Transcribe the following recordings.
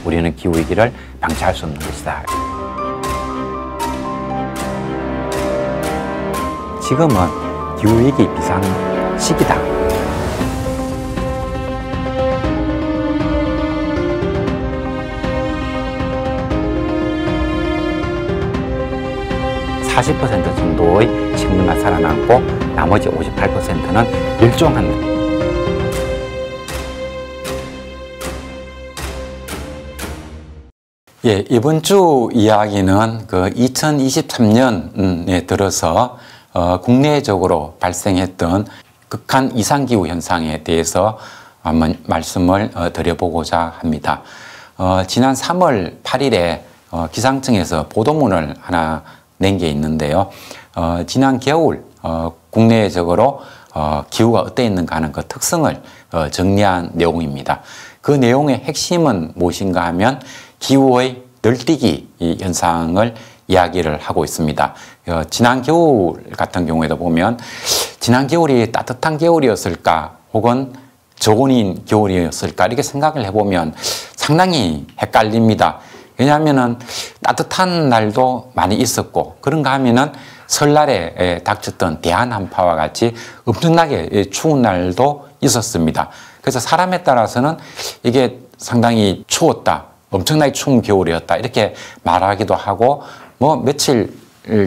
우리는 기후위기를 방치할 수 없는 것이다. 지금은 기후위기 비상 시기다. (40% 정도의 식물만 살아남고 나머지 58%는 멸종한다. 예, 이번 주 이야기는 그 2023년에 들어서 국내적으로 발생했던 극한 이상기후 현상에 대해서 한번 말씀을 드려보고자 합니다. 지난 3월 8일에 기상청에서 보도문을 하나 낸 게 있는데요. 지난 겨울 국내적으로 기후가 어땠는가 하는 그 특성을 정리한 내용입니다. 그 내용의 핵심은 무엇인가 하면 기후의 널뛰기 현상을 이야기를 하고 있습니다. 지난 겨울 같은 경우에도 보면 지난 겨울이 따뜻한 겨울이었을까 혹은 저온인 겨울이었을까 이렇게 생각을 해보면 상당히 헷갈립니다. 왜냐하면은 따뜻한 날도 많이 있었고 그런가 하면은 설날에 닥쳤던 대한한파와 같이 엄청나게 추운 날도 있었습니다. 그래서 사람에 따라서는 이게 상당히 추웠다, 엄청나게 추운 겨울이었다 이렇게 말하기도 하고 뭐 며칠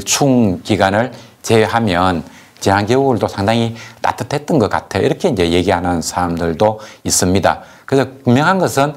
추운 기간을 제외하면 지난 겨울도 상당히 따뜻했던 것 같아 이렇게 이제 얘기하는 사람들도 있습니다. 그래서 분명한 것은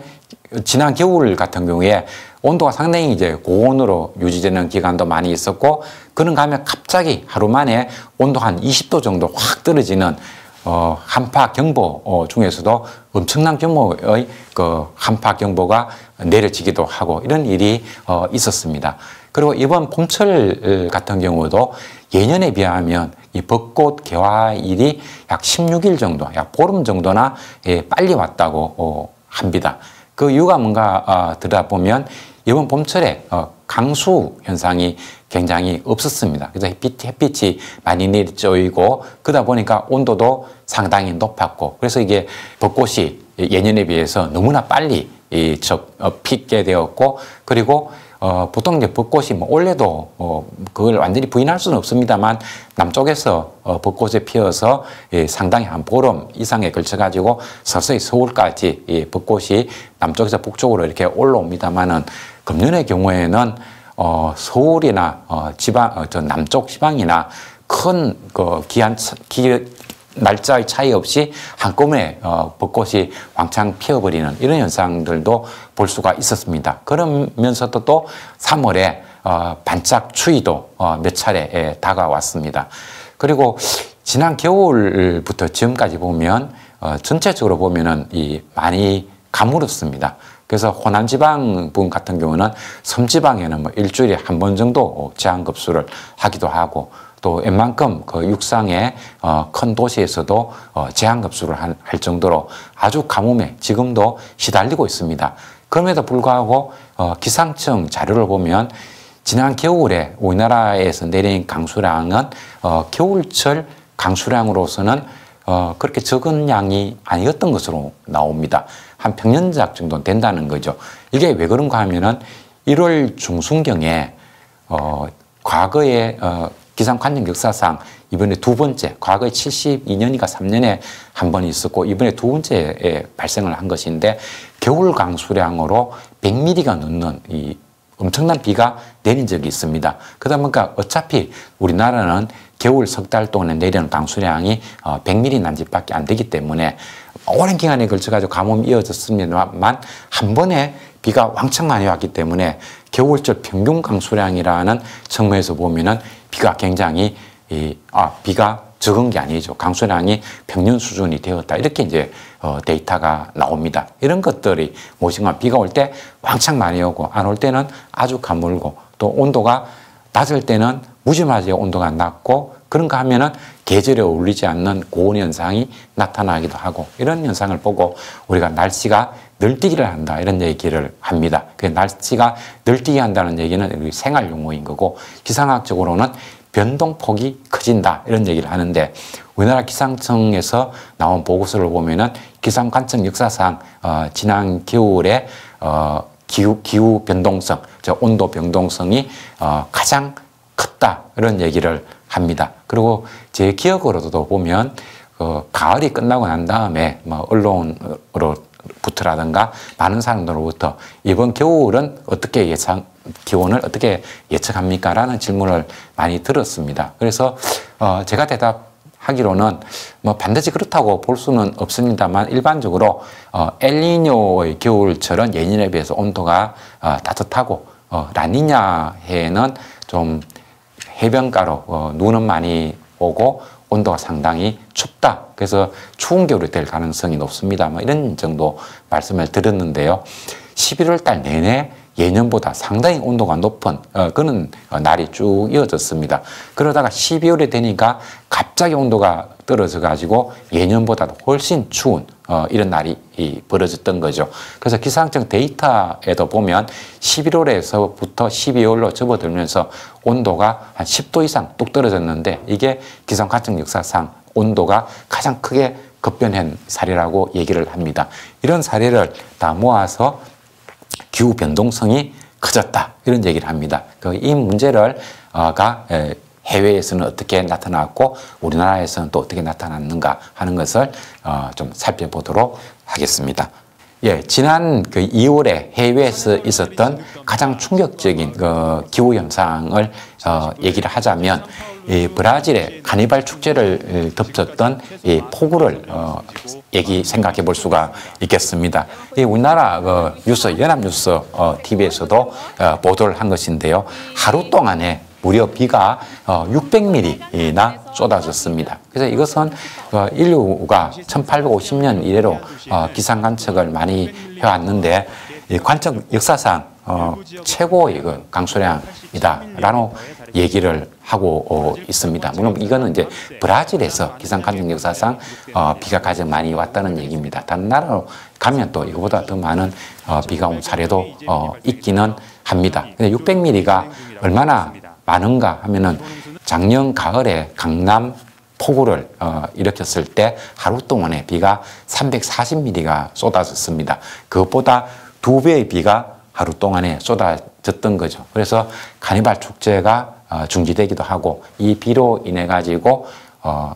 지난 겨울 같은 경우에 온도가 상당히 이제 고온으로 유지되는 기간도 많이 있었고 그런가 하면 갑자기 하루 만에 온도가 한 20도 정도 확 떨어지는 한파 경보 중에서도 엄청난 규모의 그 한파 경보가 내려지기도 하고 이런 일이 있었습니다. 그리고 이번 봄철 같은 경우도 예년에 비하면 이 벚꽃 개화일이 약 16일 정도, 약 보름 정도나 빨리 왔다고 합니다. 그 이유가 뭔가 들여다보면 이번 봄철에 강수 현상이 굉장히 없었습니다. 그래서 햇빛이 많이 내리쬐이고 그러다 보니까 온도도 상당히 높았고 그래서 이게 벚꽃이 예년에 비해서 너무나 빨리 피게 되었고 그리고 보통 이제 벚꽃이 뭐 올해도 그걸 완전히 부인할 수는 없습니다만 남쪽에서 벚꽃이 피어서 상당히 한 보름 이상에 걸쳐 가지고 서서히 서울까지 벚꽃이 남쪽에서 북쪽으로 이렇게 올라옵니다만은 금년의 경우에는 서울이나 지방 남쪽 지방이나 큰 그 날짜의 차이 없이 한꺼번에 벚꽃이 왕창 피어버리는 이런 현상들도 볼 수가 있었습니다. 그러면서도 또 3월에 반짝 추위도 몇 차례 다가왔습니다. 그리고 지난 겨울부터 지금까지 보면 전체적으로 보면은 많이 가물었습니다. 그래서 호남지방 부분 같은 경우는 섬지방에는 뭐 일주일에 한 번 정도 제한급수를 하기도 하고 또 웬만큼 그 육상의 큰 도시에서도 제한급수를 할 정도로 아주 가뭄에 지금도 시달리고 있습니다. 그럼에도 불구하고 기상청 자료를 보면 지난 겨울에 우리나라에서 내린 강수량은 겨울철 강수량으로서는 그렇게 적은 양이 아니었던 것으로 나옵니다. 한 평년작 정도 된다는 거죠. 이게 왜 그런가 하면은 1월 중순경에 과거에 기상관측 역사상 이번에 두 번째, 과거에 72년인가 3년에 한 번 있었고 이번에 두 번째에 발생을 한 것인데 겨울 강수량으로 100mm가 넘는 이 엄청난 비가 내린 적이 있습니다. 그러다 보니까 어차피 우리나라는 겨울 석 달 동안에 내리는 강수량이 100mm 난집밖에 안 되기 때문에 오랜 기간에 걸쳐가지고 가뭄이 이어졌습니다만 한 번에 비가 왕창 많이 왔기 때문에 겨울철 평균 강수량이라는 측면에서 보면은 비가 굉장히 비가 적은 게 아니죠. 강수량이 평년 수준이 되었다. 이렇게 이제 데이터가 나옵니다. 이런 것들이 무엇인가 비가 올 때 왕창 많이 오고 안 올 때는 아주 가물고 또 온도가 낮을 때는 무지막지하게 온도가 낮고 그런가 하면은 계절에 어울리지 않는 고온 현상이 나타나기도 하고 이런 현상을 보고 우리가 날씨가 널뛰기를 한다 이런 얘기를 합니다. 그 날씨가 널뛰기 한다는 얘기는 생활 용어인 거고 기상학적으로는 변동폭이 커진다 이런 얘기를 하는데 우리나라 기상청에서 나온 보고서를 보면은 기상관측 역사상 지난 겨울에 기후 변동성, 온도 변동성이 가장 컸다 이런 얘기를 합니다. 그리고 제 기억으로도 보면 가을이 끝나고 난 다음에 뭐 언론으로부터라든가 많은 사람들로부터 이번 겨울은 어떻게 기온을 어떻게 예측합니까? 라는 질문을 많이 들었습니다. 그래서 제가 대답하기로는 뭐 반드시 그렇다고 볼 수는 없습니다만 일반적으로 엘니뇨의 겨울철은 예년에 비해서 온도가 따뜻하고 라니냐 해에는 좀 해변가로 눈은 많이 오고 온도가 상당히 춥다. 그래서 추운 겨울이 될 가능성이 높습니다. 뭐 이런 정도 말씀을 드렸는데요. 11월 달 내내 예년보다 상당히 온도가 높은 그런 날이 쭉 이어졌습니다. 그러다가 12월이 되니까 갑자기 온도가 떨어져 가지고 예년보다도 훨씬 추운 이런 날이 벌어졌던 거죠. 그래서 기상청 데이터에도 보면 11월에서부터 12월로 접어들면서 온도가 한 10도 이상 뚝 떨어졌는데 이게 기상관측 역사상 온도가 가장 크게 급변한 사례라고 얘기를 합니다. 이런 사례를 다 모아서 기후 변동성이 커졌다 이런 얘기를 합니다. 이 문제를 해외에서는 어떻게 나타났고 우리나라에서는 또 어떻게 나타났는가 하는 것을 좀 살펴보도록 하겠습니다. 예, 지난 2월에 해외에서 있었던 가장 충격적인 기후 현상을 얘기를 하자면 브라질의 카니발 축제를 덮쳤던 폭우를 생각해 볼 수가 있겠습니다. 우리나라 뉴스 연합뉴스 TV에서도 보도를 한 것인데요. 하루 동안에 무려 비가 600mm나 쏟아졌습니다. 그래서 이것은 인류가 1850년 이래로 기상 관측을 많이 해왔는데 관측 역사상 최고의 강수량이다라는 얘기를 하고 있습니다. 물론 이거는 이제 브라질에서 기상 관측 역사상 비가 가장 많이 왔다는 얘기입니다. 다른 나라로 가면 또 이거보다 더 많은 비가 온 사례도 있기는 합니다. 근데 600mm가 얼마나 많은가 하면은 작년 가을에 강남 폭우를 일으켰을 때 하루 동안에 비가 340mm가 쏟아졌습니다. 그것보다 2배의 비가 하루 동안에 쏟아졌던 거죠. 그래서 카니발 축제가 중지되기도 하고 이 비로 인해 가지고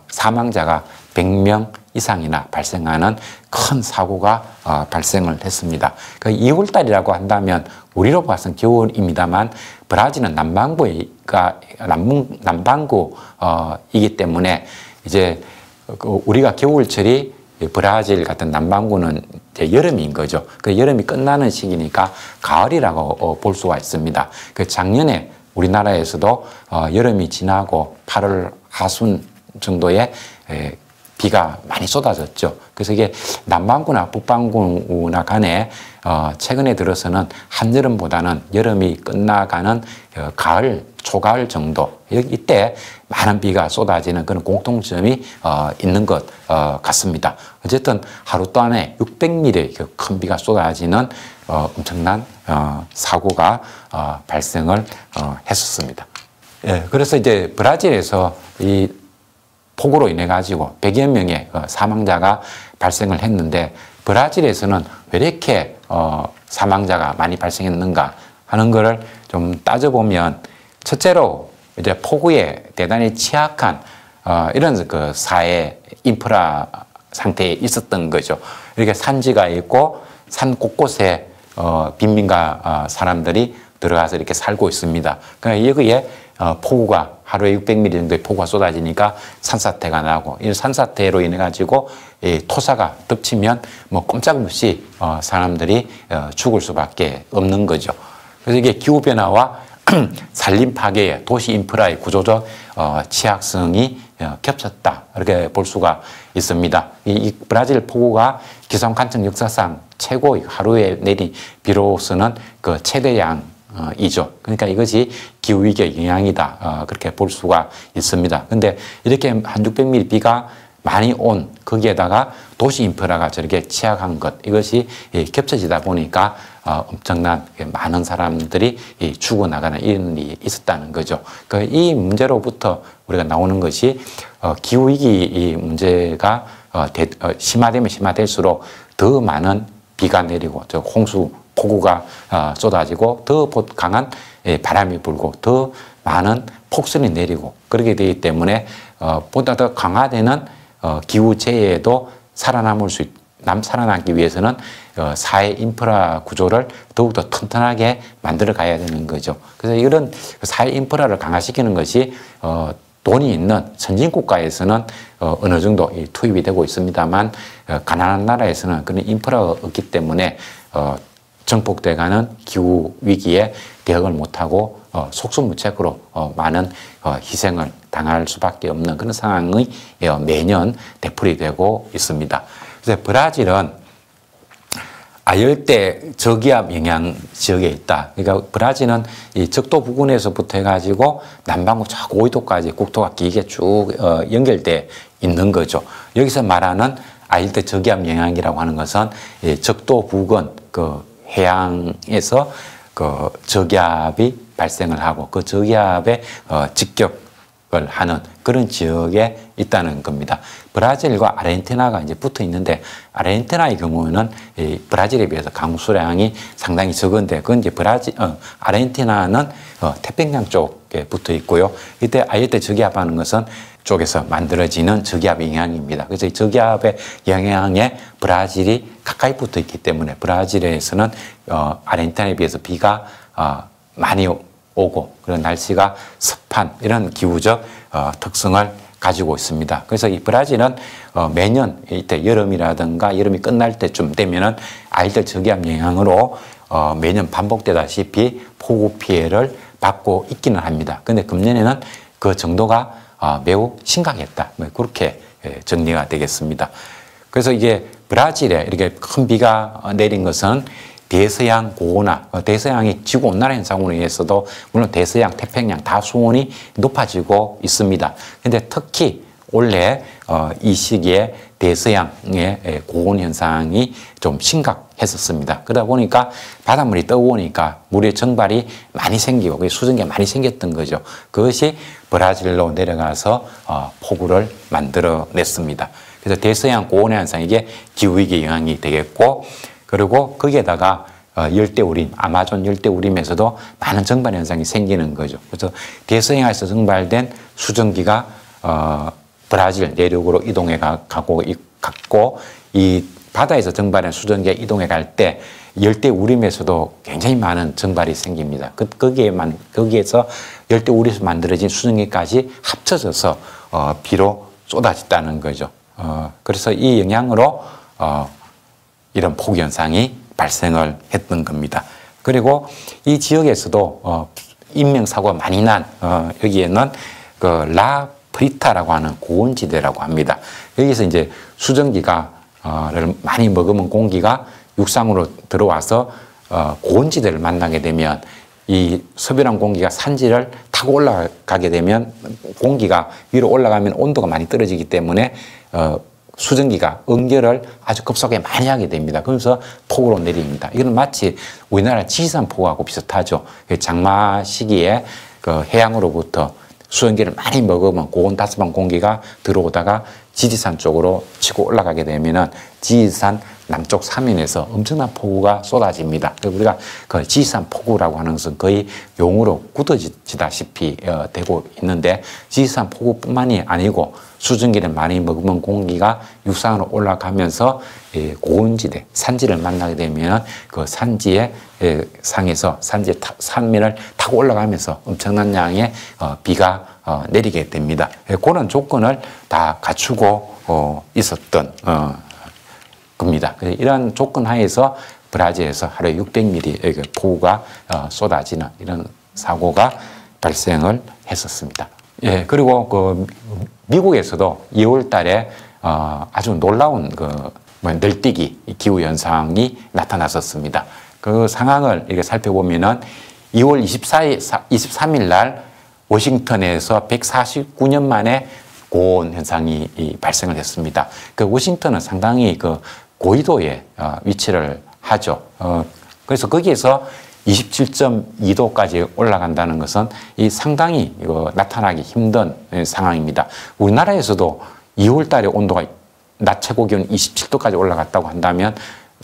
사망자가 100명 이상이나 발생하는 큰 사고가 발생을 했습니다. 2월 달이라고 한다면 우리로 봐서는 겨울입니다만 브라질은 남반구이기 때문에 이제 우리가 겨울철이 브라질 같은 남반구는 이제 여름인 거죠. 여름이 끝나는 시기니까 가을이라고 볼 수가 있습니다. 작년에 우리나라에서도 여름이 지나고 8월 하순 정도에 비가 많이 쏟아졌죠. 그래서 이게 남반구나 북반구나 간에 최근에 들어서는 한여름보다는 여름이 끝나가는 가을, 초가을 정도 이때 많은 비가 쏟아지는 그런 공통점이 있는 것 같습니다. 어쨌든 하루 동안에 600mm 큰 비가 쏟아지는 엄청난 사고가 발생을 했었습니다. 예, 그래서 이제 브라질에서 이 폭우로 인해 가지고 100여 명의 사망자가 발생을 했는데 브라질에서는 왜 이렇게 사망자가 많이 발생했는가 하는 거를 좀 따져보면 첫째로 이제 폭우에 대단히 취약한 이런 사회 인프라 상태에 있었던 거죠. 이렇게 산지가 있고 산 곳곳에 빈민가 사람들이 들어가서 이렇게 살고 있습니다. 그러니까 여기에 폭우가 하루에 600mm 정도의 폭우가 쏟아지니까 산사태가 나고 이 산사태로 인해 가지고 토사가 덮치면 뭐 꼼짝없이 사람들이 죽을 수밖에 없는 거죠. 그래서 이게 기후 변화와 산림 파괴의 도시 인프라의 구조적 취약성이 겹쳤다 이렇게 볼 수가 있습니다. 이 브라질 폭우가 기상 관측 역사상 최고 하루에 내린 비로서는 그 최대양 이죠. 그러니까 이것이 기후위기의 영향이다. 그렇게 볼 수가 있습니다. 근데 이렇게 한 600mm 비가 많이 온 거기에다가 도시 인프라가 저렇게 취약한 것 이것이 겹쳐지다 보니까 엄청난 많은 사람들이 죽어나가는 이런 일이 있었다는 거죠. 이 문제로부터 우리가 나오는 것이 기후위기 문제가 심화되면 심화될수록 더 많은 비가 내리고 홍수 폭우가 쏟아지고 더 강한 바람이 불고 더 많은 폭설이 내리고 그렇게 되기 때문에 보다 더 강화되는 기후재해에도 살아남기 위해서는 사회 인프라 구조를 더욱더 튼튼하게 만들어 가야 되는 거죠. 그래서 이런 사회 인프라를 강화시키는 것이 돈이 있는 선진국가에서는 어느 정도 투입이 되고 있습니다만 가난한 나라에서는 그런 인프라가 없기 때문에 정복돼가는 기후 위기에 대응을 못하고 속수무책으로 많은 희생을 당할 수밖에 없는 그런 상황이 매년 되풀이되고 있습니다. 그래서 브라질은 아열대 저기압 영향 지역에 있다. 그러니까 브라질은 이 적도 부근에서부터 해가지고 남반구 저 고위도까지 국토가 길게 쭉 연결돼 있는 거죠. 여기서 말하는 아열대 저기압 영향이라고 하는 것은 적도 부근 그 해양에서 그 저기압이 발생을 하고 그 저기압에 직격을 하는 그런 지역에 있다는 겁니다. 브라질과 아르헨티나가 이제 붙어 있는데 아르헨티나의 경우는 브라질에 비해서 강수량이 상당히 적은데 그건 이제 아르헨티나는 태평양 쪽에 붙어 있고요. 이때 아열대 저기압하는 것은 쪽에서 만들어지는 저기압의 영향입니다. 그래서 이 저기압의 영향에 브라질이 가까이 붙어 있기 때문에 브라질에서는 아르헨티나에 비해서 비가 많이 오고 그런 날씨가 습한 이런 기후적 특성을 가지고 있습니다. 그래서 이 브라질은 매년 이때 여름이라든가 여름이 끝날 때쯤 되면은 아열대 저기압 영향으로 매년 반복되다시피 폭우 피해를 받고 있기는 합니다. 그런데 금년에는 그 정도가 매우 심각했다. 그렇게 정리가 되겠습니다. 그래서 이게 브라질에 이렇게 큰 비가 내린 것은 대서양 고온화, 대서양이 지구온난화 현상으로 인해서도 물론 대서양, 태평양 다 수온이 높아지고 있습니다. 그런데 특히 올해 이 시기에 대서양의 고온 현상이 좀 심각했었습니다. 그러다 보니까 바닷물이 떠오니까 물의 정발이 많이 생기고 수증기가 많이 생겼던 거죠. 그것이 브라질로 내려가서 폭우를 만들어냈습니다. 그래서 대서양 고온의 현상 이게 기후위기 영향이 되겠고 그리고 거기에다가 열대우림, 아마존 열대우림에서도 많은 정발 현상이 생기는 거죠. 그래서 대서양에서 정발된 수증기가 브라질 내륙으로 이동해 가고 이 바다에서 정발한 수증기가 이동해 갈 때 열대우림에서도 굉장히 많은 정발이 생깁니다. 거기에서 열대우림에서 만들어진 수증기까지 합쳐져서 비로 쏟아졌다는 거죠. 그래서 이 영향으로 이런 폭우 현상이 발생을 했던 겁니다. 그리고 이 지역에서도 인명사고가 많이 난 여기에는 그 라프리타라고 하는 고온지대라고 합니다. 여기서 이제 수증기가 많이 머금은 공기가 육상으로 들어와서 고온지대를 만나게 되면 이 서늘한 공기가 산지를 타고 올라가게 되면 공기가 위로 올라가면 온도가 많이 떨어지기 때문에 수증기가 응결을 아주 급속하게 많이 하게 됩니다. 그러면서 폭우로 내립니다. 이건 마치 우리나라 지리산 폭우하고 비슷하죠. 장마 시기에 그 해양으로부터 수증기를 많이 머금은 고온 따스한 공기가 들어오다가 지리산 쪽으로 치고 올라가게 되면은 지리산 남쪽 사면에서 엄청난 폭우가 쏟아집니다. 우리가 그 지리산 폭우라고 하는 것은 거의 용으로 굳어지다시피 되고 있는데 지리산 폭우뿐만이 아니고 수증기를 많이 머금은 공기가 육상으로 올라가면서 고온지대, 산지를 만나게 되면 그 산지의 상에서 산지의 산면을 타고 올라가면서 엄청난 양의 비가 내리게 됩니다. 그런 조건을 다 갖추고 있었던 겁니다. 이러한 조건 하에서 브라질에서 하루에 600mm 폭우가 쏟아지는 이런 사고가 발생을 했었습니다. 예, 그리고 그 미국에서도 2월 달에 아주 놀라운 그 널뛰기 기후 현상이 나타났었습니다. 그 상황을 이렇게 살펴보면은 2월 23일 날 워싱턴에서 149년 만에 고온 현상이 발생을 했습니다. 그 워싱턴은 상당히 그 고緯도에 위치를 하죠. 그래서 거기에서 27.2도까지 올라간다는 것은 이 상당히 나타나기 힘든 상황입니다. 우리나라에서도 2월 달에 온도가 낮 최고 기온 27도까지 올라갔다고 한다면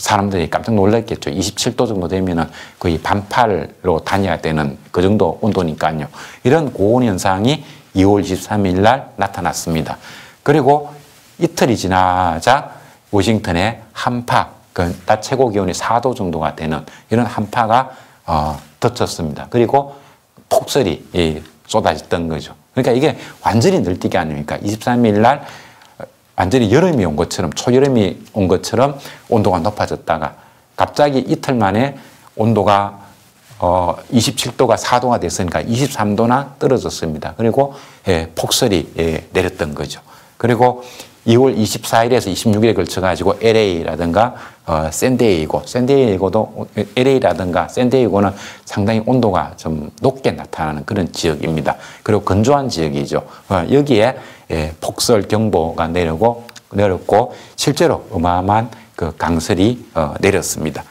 사람들이 깜짝 놀랐겠죠. 27도 정도 되면은 거의 반팔로 다녀야 되는 그 정도 온도니까요. 이런 고온 현상이 2월 23일 날 나타났습니다. 그리고 이틀이 지나자 워싱턴에 한파, 그 낮 최고 기온이 4도 정도가 되는 이런 한파가 덮쳤습니다. 그리고 폭설이 쏟아졌던 거죠. 그러니까 이게 완전히 늘뛰기 아닙니까? 23일 날 완전히 여름이 온 것처럼, 초여름이 온 것처럼 온도가 높아졌다가 갑자기 이틀 만에 온도가 27도가 4도가 됐으니까 23도나 떨어졌습니다. 그리고 폭설이 내렸던 거죠. 그리고 2월 24일에서 26일에 걸쳐가지고 LA라든가 샌디에이고도 LA라든가 샌디에이고는 상당히 온도가 좀 높게 나타나는 그런 지역입니다. 그리고 건조한 지역이죠. 여기에 폭설 경보가 내렸고 실제로 어마어마한 그 강설이 내렸습니다.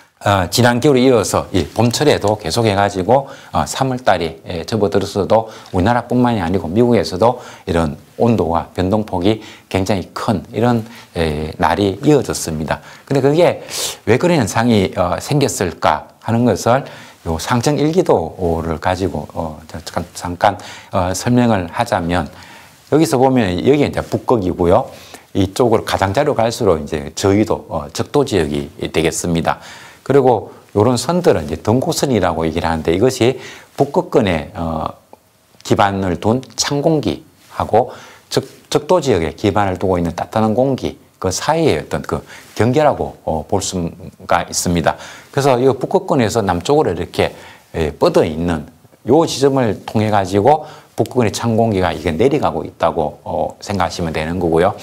지난 겨울에 이어서 이 봄철에도 계속해가지고 3월달이 접어들어서도 우리나라뿐만이 아니고 미국에서도 이런 온도와 변동폭이 굉장히 큰 이런 날이 이어졌습니다. 근데 그게 왜 그런 현상이 생겼을까 하는 것을 요 상정 일기도를 가지고 잠깐 설명을 하자면, 여기서 보면 여기 이제 북극이고요. 이쪽으로 가장자리로 갈수록 이제 저위도 적도 지역이 되겠습니다. 그리고 이런 선들은 이제 등고선이라고 얘기를 하는데, 이것이 북극권에 기반을 둔 찬 공기하고 적도 지역에 기반을 두고 있는 따뜻한 공기, 그 사이의 어떤 그 경계라고 볼 수가 있습니다. 그래서 이 북극권에서 남쪽으로 이렇게 뻗어 있는 요 지점을 통해 가지고 북극권의 찬 공기가 이게 내려가고 있다고 생각하시면 되는 거고요.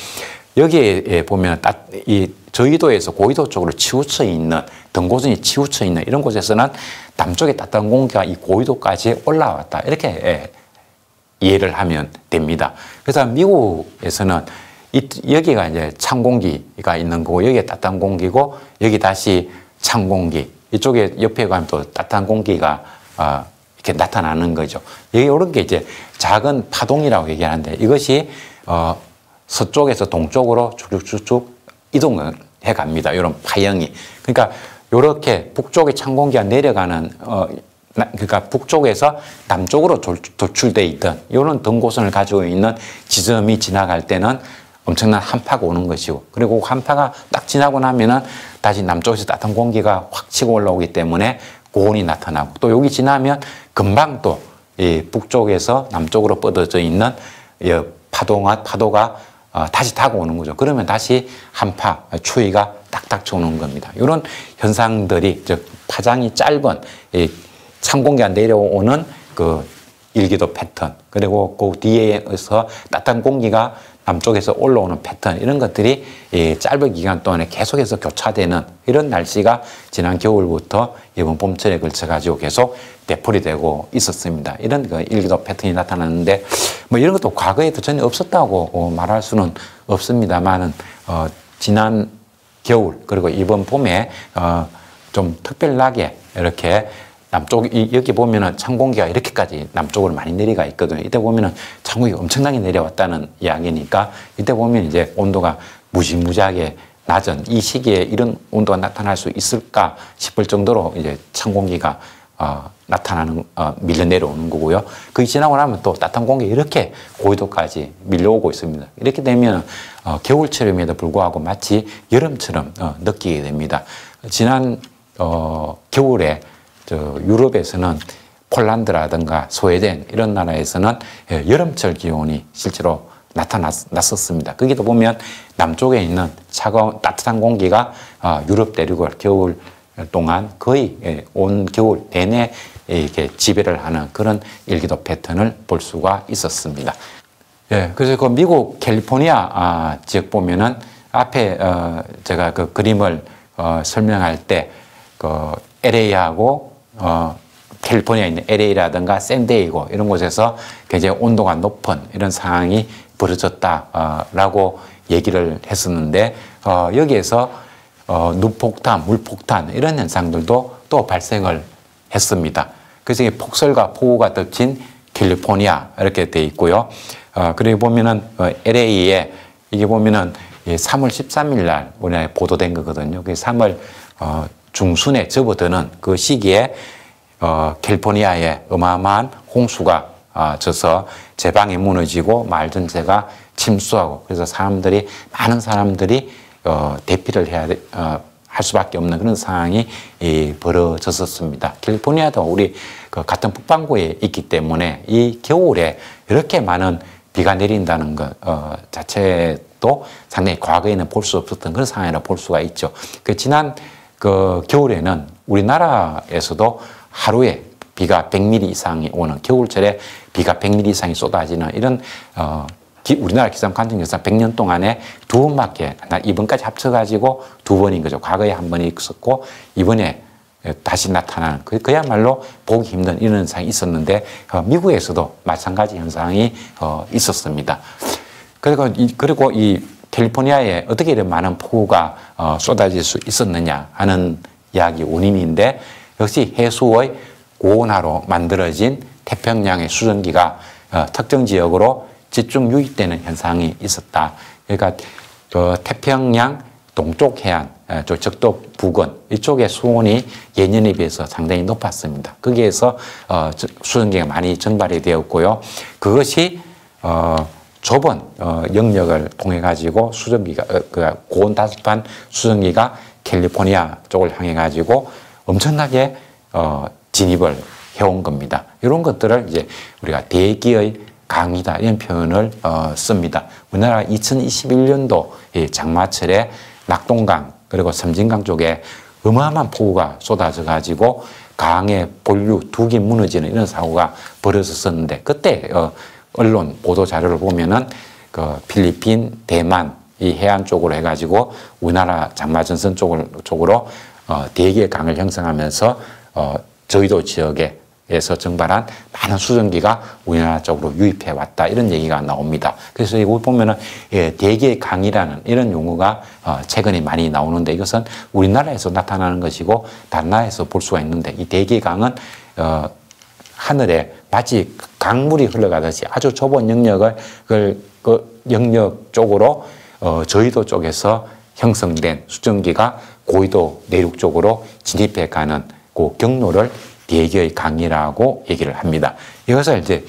여기에 보면 이 저위도에서 고위도 쪽으로 치우쳐 있는, 등고선이 치우쳐 있는 이런 곳에서는 남쪽에 따뜻한 공기가 이 고위도까지 올라왔다, 이렇게 이해를 하면 됩니다. 그래서 미국에서는 여기가 이제 찬 공기가 있는 거고, 여기에 따뜻한 공기고, 여기 다시 찬 공기, 이쪽에 옆에 가면 또 따뜻한 공기가 이렇게 나타나는 거죠. 여기 이런 게 이제 작은 파동이라고 얘기하는데, 이것이 서쪽에서 동쪽으로 쭉쭉쭉 이동을 해 갑니다. 이런 파형이. 그러니까 이렇게 북쪽에 찬 공기가 내려가는, 그러니까 북쪽에서 남쪽으로 도출되어 있던 이런 등고선을 가지고 있는 지점이 지나갈 때는 엄청난 한파가 오는 것이고, 그리고 한파가 딱 지나고 나면은 다시 남쪽에서 따뜻한 공기가 확 치고 올라오기 때문에 고온이 나타나고, 또 여기 지나면 금방 또 이 북쪽에서 남쪽으로 뻗어져 있는 파도가 다시 다가오는 거죠. 그러면 다시 한파, 추위가 딱딱 쳐오는 겁니다. 이런 현상들이, 즉 파장이 짧은 찬 공기가 내려오는 그 일기도 패턴, 그리고 그 뒤에서 따뜻한 공기가 남쪽에서 올라오는 패턴, 이런 것들이 짧은 기간 동안에 계속해서 교차되는 이런 날씨가 지난 겨울부터 이번 봄철에 걸쳐가지고 계속 되풀이 되고 있었습니다. 이런 그 일기도 패턴이 나타났는데, 뭐 이런 것도 과거에도 전혀 없었다고 말할 수는 없습니다만은, 지난 겨울 그리고 이번 봄에 좀 특별하게 이렇게 여기 보면은 찬 공기가 이렇게까지 남쪽으로 많이 내려가 있거든요. 이때 보면은 찬 공기가 엄청나게 내려왔다는 이야기니까, 이때 보면 이제 온도가 무지무지하게 낮은 이 시기에 이런 온도가 나타날 수 있을까 싶을 정도로 이제 찬 공기가 밀려 내려오는 거고요. 그게 지나고 나면 또 따뜻한 공기가 이렇게 고위도까지 밀려오고 있습니다. 이렇게 되면 겨울철임에도 불구하고 마치 여름처럼 느끼게 됩니다. 지난 겨울에 유럽에서는 폴란드라든가 스웨덴 이런 나라에서는 여름철 기온이 실제로 나타났었습니다. 거기도 보면 남쪽에 있는 차가운 따뜻한 공기가 유럽 대륙을 겨울 동안 거의 온 겨울 내내 이렇게 지배를 하는 그런 일기도 패턴을 볼 수가 있었습니다. 그래서 그 미국 캘리포니아 지역 보면은 앞에 제가 그 그림을 설명할 때 그 LA하고 캘리포니아에 있는 LA라든가 샌디에이고 이런 곳에서 굉장히 온도가 높은 이런 상황이 벌어졌다라고 얘기를 했었는데, 여기에서 눈폭탄, 물폭탄 이런 현상들도 또 발생을 했습니다. 그래서 이게 폭설과 폭우가 덮친 캘리포니아 이렇게 돼 있고요. 그리고 보면은 LA에 이게 보면은 3월 13일 날 우리나라에 보도된 거거든요. 그 3월 중순에 접어드는 그 시기에 캘리포니아에 어마어마한 홍수가 져서 제방이 무너지고 마을 전체가 침수하고 그래서 많은 사람들이 대피를 할 수밖에 없는 그런 상황이 벌어졌었습니다. 캘리포니아도 우리 같은 북반구에 있기 때문에 이 겨울에 이렇게 많은 비가 내린다는 것 자체도 상당히 과거에는 볼 수 없었던 그런 상황이라 볼 수가 있죠. 지난 겨울에는 우리나라에서도 하루에 비가 100mm 이상이 오는 겨울철에 비가 100mm 이상이 쏟아지는 이런 우리나라 기상관측 역사 100년 동안에 2번밖에 이번까지 합쳐가지고 2번인 거죠. 과거에 한 번 있었고 이번에 다시 나타나는 그야말로 보기 힘든 이런 현상이 있었는데 미국에서도 마찬가지 현상이 있었습니다. 그리고 이 캘리포니아에 어떻게 이런 많은 폭우가 쏟아질 수 있었느냐 하는 이야기 원인인데 역시 해수의 고온화로 만들어진 태평양의 수증기가 특정 지역으로 집중 유입되는 현상이 있었다. 그러니까 태평양 동쪽 해안, 적도 부근 이쪽의 수온이 예년에 비해서 상당히 높았습니다. 거기에서 수증기가 많이 증발이 되었고요. 그것이 좁은 영역을 통해 가지고 수증기가 고온 다습한 수증기가 캘리포니아 쪽을 향해 가지고 엄청나게 진입을 해온 겁니다. 이런 것들을 이제 우리가 대기의 강이다 이런 표현을 씁니다. 우리나라 2021년도 장마철에 낙동강 그리고 섬진강 쪽에 어마어마한 폭우가 쏟아져 가지고 강의 본류 2개 무너지는 이런 사고가 벌어졌었는데 그때 언론 보도 자료를 보면은 필리핀, 대만 이 해안 쪽으로 해가지고 우리나라 장마전선 쪽으로 대기의 강을 형성하면서 저희도 지역에서 증발한 많은 수증기가 우리나라 쪽으로 유입해 왔다 이런 얘기가 나옵니다. 그래서 이거 보면은 대기의 강이라는 이런 용어가 최근에 많이 나오는데 이것은 우리나라에서 나타나는 것이고 다른 나라에서 볼 수가 있는데 이 대기의 강은 하늘에 마치 강물이 흘러가듯이 아주 좁은 영역을 그 영역 쪽으로 저희도 쪽에서 형성된 수증기가 고위도 내륙 쪽으로 진입해 가는 그 경로를 대기의 강이라고 얘기를 합니다. 이것을 이제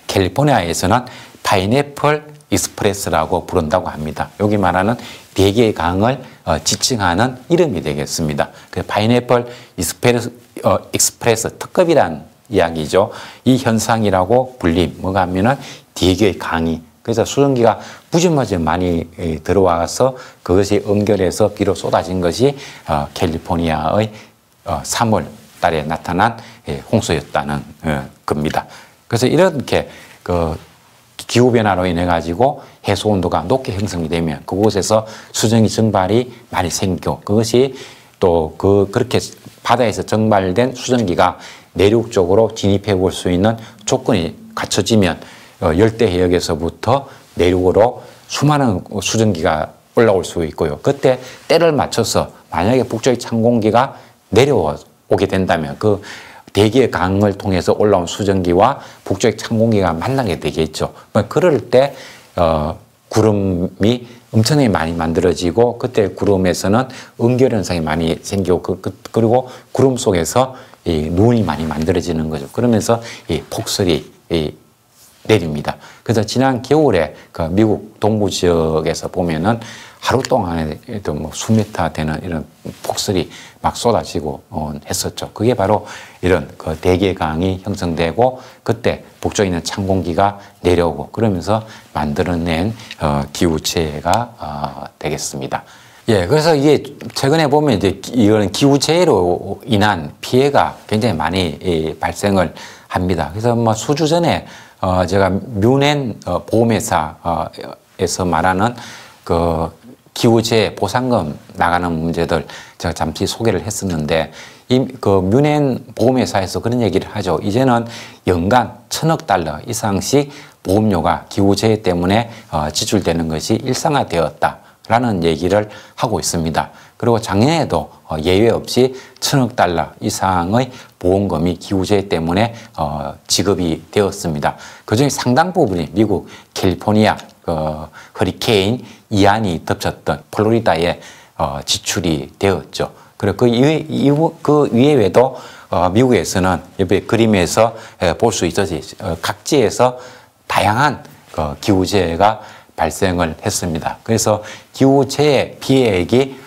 캘리포니아에서는 파인애플 익스프레스라고 부른다고 합니다. 여기 말하는 대기의 강을 지칭하는 이름이 되겠습니다. 그 파인애플 익스프레스 특급이란 이야기죠. 이 현상이라고 불림 뭐가 하면은 대기의 강이 그래서 수증기가 무지무지 많이 들어와서 그것이 연결해서 비로 쏟아진 것이 캘리포니아의 3월 달에 나타난 홍수였다는 겁니다. 그래서 이렇게 기후변화로 인해 가지고 해수 온도가 높게 형성이 되면 그곳에서 수증기 증발이 많이 생기고 그것이 또 그렇게 바다에서 증발된 수증기가 내륙 쪽으로 진입해 볼 수 있는 조건이 갖춰지면 열대 해역에서부터 내륙으로 수많은 수증기가 올라올 수 있고요. 그때 때를 맞춰서 만약에 북쪽의 찬 공기가 내려오게 된다면 그 대기의 강을 통해서 올라온 수증기와 북쪽의 찬 공기가 만나게 되겠죠. 그럴 때 구름이 엄청나게 많이 만들어지고 그때 구름에서는 은결 현상이 많이 생기고 그리고 구름 속에서 눈이 많이 만들어지는 거죠. 그러면서 폭설이 내립니다. 그래서 지난 겨울에 미국 동부 지역에서 보면은 하루 동안에도 뭐 수미터 되는 이런 폭설이 막 쏟아지고 했었죠. 그게 바로 이런 대기의 강이 형성되고 그때 북쪽에 있는 찬 공기가 내려오고 그러면서 만들어낸 기후체가 되겠습니다. 예, 그래서 이게 최근에 보면 이제 이거는 기후재해로 인한 피해가 굉장히 많이 발생을 합니다. 그래서 뭐 수주 전에 제가 뮌헨 보험회사에서 말하는 기후재해 보상금 나가는 문제들 제가 잠시 소개를 했었는데 뮌헨 보험회사에서 그런 얘기를 하죠. 이제는 연간 1,000억 달러 이상씩 보험료가 기후재해 때문에 지출되는 것이 일상화되었다라는 얘기를 하고 있습니다. 그리고 작년에도 예외 없이 1,000억 달러 이상의 보험금이 기후재해 때문에 지급이 되었습니다. 그중에 상당 부분이 미국 캘리포니아 허리케인 이안이 덮쳤던 플로리다에 지출이 되었죠. 그리고 그 이외에도 미국에서는 옆에 그림에서 볼 수 있듯이 각지에서 다양한 기후재해가 발생을 했습니다. 그래서 기후재해 피해액이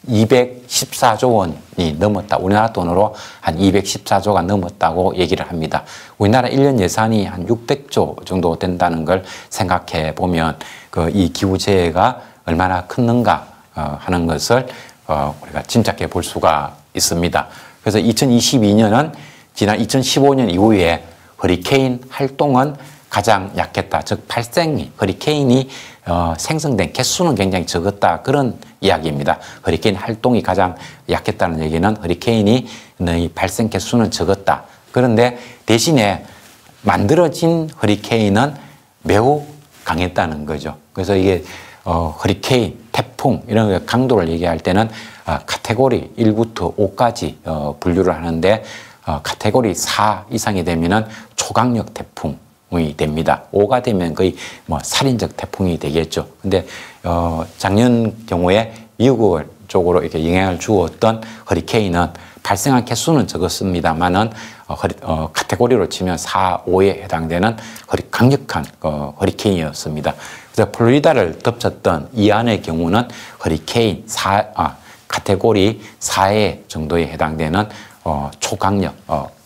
214조 원이 넘었다. 우리나라 돈으로 한 214조가 넘었다고 얘기를 합니다. 우리나라 1년 예산이 한 600조 정도 된다는 걸 생각해 보면 이 기후재해가 얼마나 컸는가 하는 것을 우리가 짐작해 볼 수가 있습니다. 그래서 2022년은 지난 2015년 이후에 허리케인 활동은 가장 약했다. 즉 허리케인이 생성된 개수는 굉장히 적었다. 그런 이야기입니다. 허리케인 활동이 가장 약했다는 얘기는 허리케인이 발생 개수는 적었다. 그런데 대신에 만들어진 허리케인은 매우 강했다는 거죠. 그래서 이게 허리케인, 태풍 이런 강도를 얘기할 때는 카테고리 1부터 5까지 분류를 하는데 카테고리 4 이상이 되면은 초강력 태풍이 됩니다. 5가 되면 거의 살인적 태풍이 되겠죠. 근데 작년 경우에 미국 쪽으로 이렇게 영향을 주었던 허리케인은 발생한 개수는 적었습니다만은 카테고리로 치면 4, 5에 해당되는 강력한 허리케인이었습니다. 그래서 플로리다를 덮쳤던 이안의 경우는 허리케인 카테고리 4에 정도에 해당되는 초강력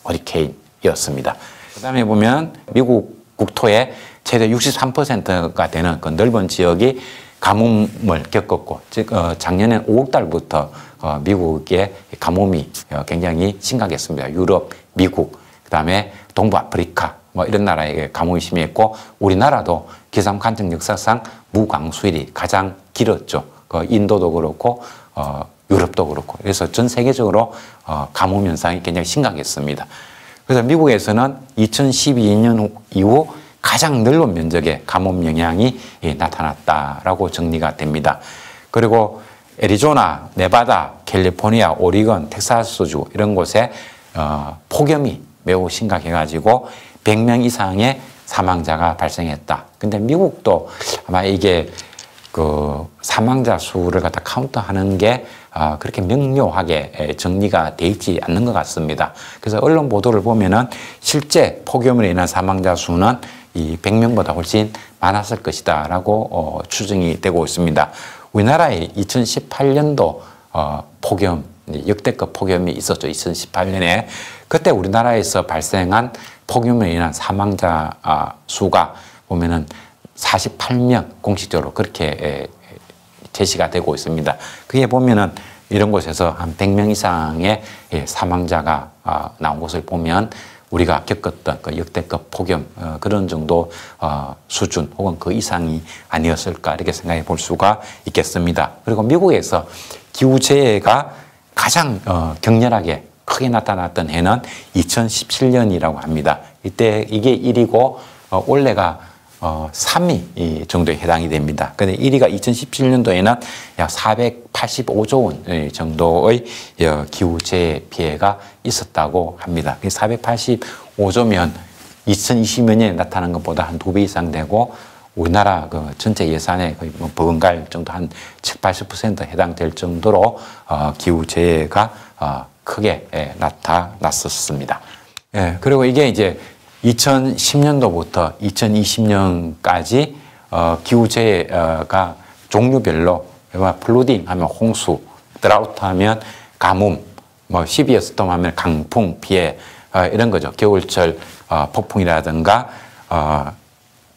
허리케인이었습니다. 그 다음에 보면 미국 국토의 최대 63%가 되는 그 넓은 지역이 가뭄을 겪었고, 즉 작년에 5월 달부터 미국의 가뭄이 굉장히 심각했습니다. 유럽, 미국, 그 다음에 동부아프리카 이런 나라에 가뭄이 심했고, 우리나라도 기상 관측 역사상 무강수일이 가장 길었죠. 인도도 그렇고 유럽도 그렇고. 그래서 전 세계적으로 가뭄 현상이 굉장히 심각했습니다. 그래서 미국에서는 2012년 이후 가장 넓은 면적의 가뭄 영향이 나타났다라고 정리가 됩니다. 그리고 애리조나, 네바다, 캘리포니아, 오리건, 텍사스주 이런 곳에 폭염이 매우 심각해가지고 100명 이상의 사망자가 발생했다. 근데 미국도 아마 이게 사망자 수를 갖다 카운트하는 게 그렇게 명료하게 정리가 돼 있지 않는 것 같습니다. 그래서 언론 보도를 보면은 실제 폭염으로 인한 사망자 수는 이 100명보다 훨씬 많았을 것이다라고 추정이 되고 있습니다. 우리나라의 2018년도 폭염, 역대급 폭염이 있었죠. 2018년에 그때 우리나라에서 발생한 폭염으로 인한 사망자 수가 보면은 48명 공식적으로 그렇게 제시가 되고 있습니다. 그게 보면은 이런 곳에서 한 100명 이상의 사망자가 나온 것을 보면 우리가 겪었던 그 역대급 폭염 그런 정도 수준 혹은 그 이상이 아니었을까 이렇게 생각해 볼 수가 있겠습니다. 그리고 미국에서 기후재해가 가장 격렬하게 크게 나타났던 해는 2017년이라고 합니다. 이때 이게 1위고 올해가 3위 정도에 해당이 됩니다. 근데 1위가 2017년도에는 약 485조 원 정도의 기후재해 피해가 있었다고 합니다. 485조면 2020년에 나타난 것보다 한 2배 이상 되고 우리나라 그 전체 예산의 거의 버금갈 정도 한 7, 80% 해당될 정도로 기후재해가 크게 나타났었습니다. 예, 그리고 이게 이제 2010년도부터 2020년까지 기후재해가 종류별로 플루딩 하면 홍수, 드라우트 하면 가뭄, 시비어 스톰 하면 강풍 피해 이런 거죠. 겨울철 폭풍이라든가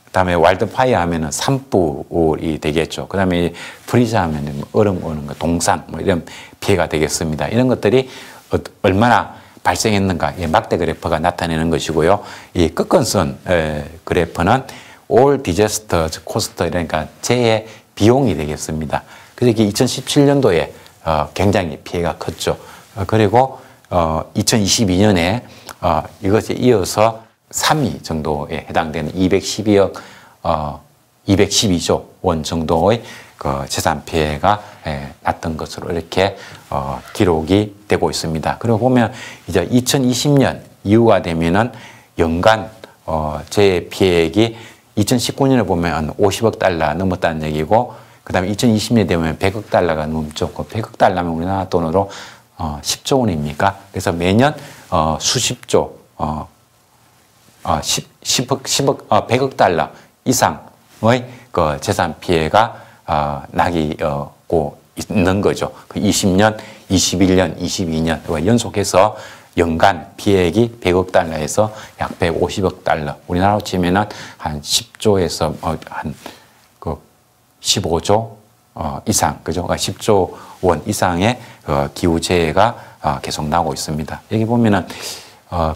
그다음에 와일드파이어 하면은 산불이 되겠죠. 그다음에 프리즈 하면은 얼음 오는 거, 동산 이런 피해가 되겠습니다. 이런 것들이 얼마나 발생했는가, 막대 그래프가 나타내는 것이고요. 이 끝건선 그래프는 all disaster cost, 그러니까 재해 비용이 되겠습니다. 그래서 이게 2017년도에 굉장히 피해가 컸죠. 그리고 2022년에 이것에 이어서 3위 정도에 해당되는 212조 원 정도의 그 재산 피해가 났던 것으로 이렇게 기록이 되고 있습니다. 그리고 보면 이제 2020년 이후가 되면은 연간 재해 피해액이 2019년에 보면 한 50억 달러 넘었다는 얘기고 그다음에 2020년 되면 100억 달러가 넘죠. 100억 달러면 우리나라 돈으로 10조 원입니까? 그래서 매년 수십조, 100억 달러 이상의 그 재산 피해가 나고 있는 거죠. 그 20년, 21년, 22년 연속해서 연간 피해액이 100억 달러에서 약 150억 달러. 우리나라로 치면은 한 10조에서 한 그 15조 이상, 그죠? 10조 원 이상의 기후재해가 계속 나오고 있습니다. 여기 보면은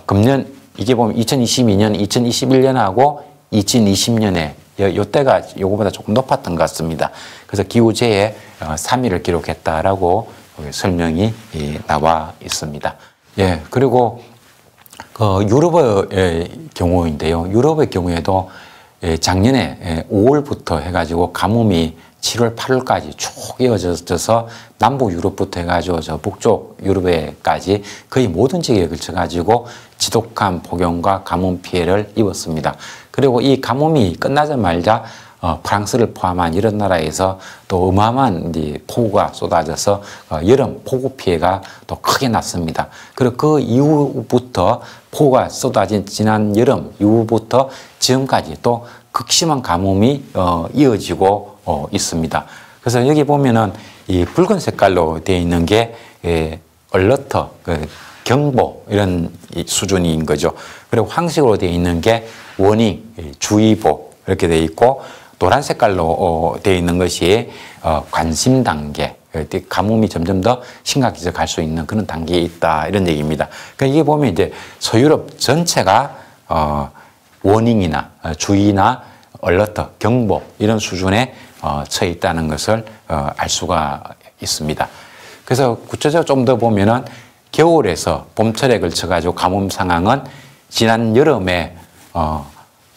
금년 이게 보면 2022년, 2021년하고 2020년에 요때가 요거보다 조금 높았던 것 같습니다. 그래서 기후재해 3위를 기록했다라고 설명이 나와 있습니다. 예, 그리고 유럽의 경우인데요. 유럽의 경우에도 작년에 5월부터 해가지고 가뭄이 7월, 8월까지 쭉 이어져서 남부 유럽부터 해가지고 저 북쪽 유럽에까지 거의 모든 지역에 걸쳐가지고 지독한 폭염과 가뭄 피해를 입었습니다. 그리고 이 가뭄이 끝나자마자 프랑스를 포함한 이런 나라에서 또 어마어마한 폭우가 쏟아져서 여름 폭우 피해가 또 크게 났습니다. 그리고 그 이후부터 폭우가 쏟아진 지난 여름 이후부터 지금까지 또 극심한 가뭄이 이어지고 있습니다. 그래서 여기 보면은 이 붉은 색깔로 되어 있는 게 얼러터, 경보 이런 수준인 거죠. 그리고 황색으로 되어 있는 게 워닝, 주의보 이렇게 되어 있고 노란 색깔로 되어 있는 것이 관심 단계, 가뭄이 점점 더 심각해져 갈 수 있는 그런 단계에 있다 이런 얘기입니다. 그러니까 이게 보면 이제 서유럽 전체가 워닝이나 주의나 얼러터, 경보 이런 수준에 처해 있다는 것을 알 수가 있습니다. 그래서 구체적으로 좀 더 보면은 겨울에서 봄철에 걸쳐 가지고 가뭄 상황은 지난 여름에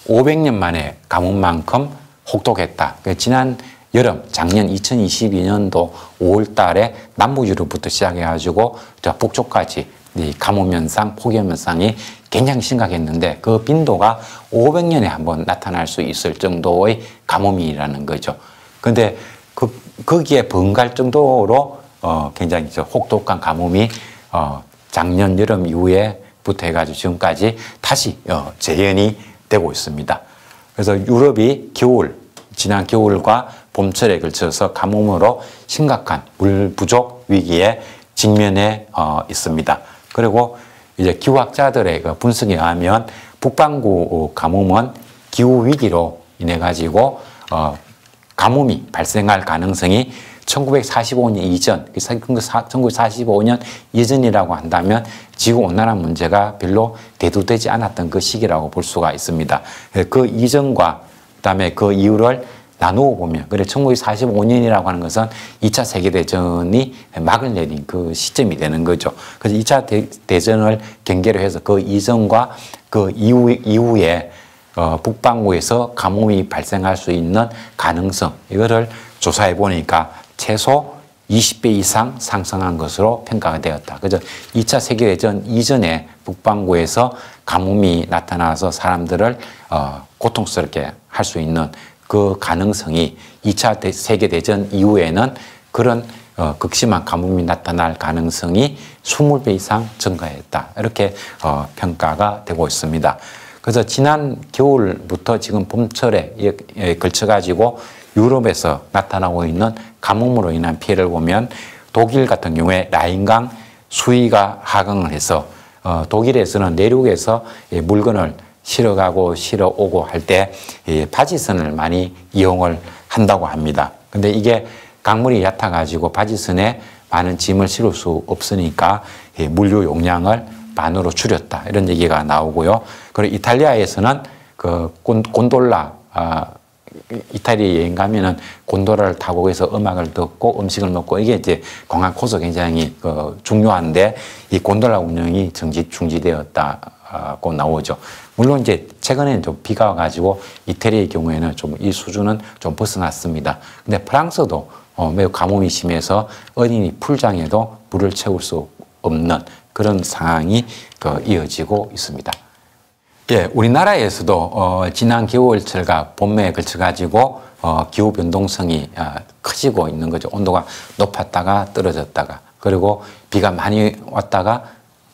500년 만에 가뭄만큼 혹독했다. 지난 여름, 작년 2022년도 5월 달에 남부 유럽부터 시작해가지고 북쪽까지 이 가뭄 현상, 폭염 현상이 굉장히 심각했는데 그 빈도가 500년에 한번 나타날 수 있을 정도의 가뭄이라는 거죠. 근데 거기에 번갈 정도로 굉장히 혹독한 가뭄이 작년 여름 이후에부터 해가지고 지금까지 다시 재현이 되고 있습니다. 그래서 유럽이 지난 겨울과 봄철에 걸쳐서 가뭄으로 심각한 물 부족 위기에 직면해 있습니다. 그리고 이제 기후학자들의 그 분석에 의하면 북반구 가뭄은 기후 위기로 인해 가지고 가뭄이 발생할 가능성이 1945년 이전, 1945년 이전이라고 한다면 지구온난화 문제가 별로 대두되지 않았던 그 시기라고 볼 수가 있습니다. 그 이전과 그다음에 그 이후를 나누어 보면, 그래 1945년이라고 하는 것은 2차 세계대전이 막을 내린 그 시점이 되는 거죠. 그래서 2차 대전을 경계로 해서 그 이전과 그 이후에 북반구에서 가뭄이 발생할 수 있는 가능성, 이거를 조사해 보니까 최소 20배 이상 상승한 것으로 평가가 되었다. 그래서 2차 세계대전 이전에 북반구에서 가뭄이 나타나서 사람들을 고통스럽게 할 수 있는 그 가능성이 2차 세계대전 이후에는 그런 극심한 가뭄이 나타날 가능성이 20배 이상 증가했다. 이렇게 평가가 되고 있습니다. 그래서 지난 겨울부터 지금 봄철에 걸쳐가지고 유럽에서 나타나고 있는 가뭄으로 인한 피해를 보면 독일 같은 경우에 라인강 수위가 하강을 해서 독일에서는 내륙에서 물건을 실어가고 실어오고 할 때 바지선을 많이 이용을 한다고 합니다. 근데 이게 강물이 얕아가지고 바지선에 많은 짐을 실을 수 없으니까 물류 용량을 반으로 줄였다. 이런 얘기가 나오고요. 그리고 이탈리아에서는 그 곤돌라, 이탈리아 여행 가면은 곤돌라를 타고 해서 음악을 듣고 음식을 먹고 이게 이제 관광 코스 굉장히 중요한데 이 곤돌라 운영이 중지되었다고 나오죠. 물론 이제 최근에는 좀 비가 와가지고 이태리의 경우에는 좀 이 수준은 좀 벗어났습니다. 근데 프랑스도 매우 가뭄이 심해서 어린이 풀장에도 물을 채울 수 없는 그런 상황이 이어지고 있습니다. 예, 우리나라에서도 지난 겨울철과 봄에 걸쳐 가지고 기후 변동성이 커지고 있는 거죠. 온도가 높았다가 떨어졌다가, 그리고 비가 많이 왔다가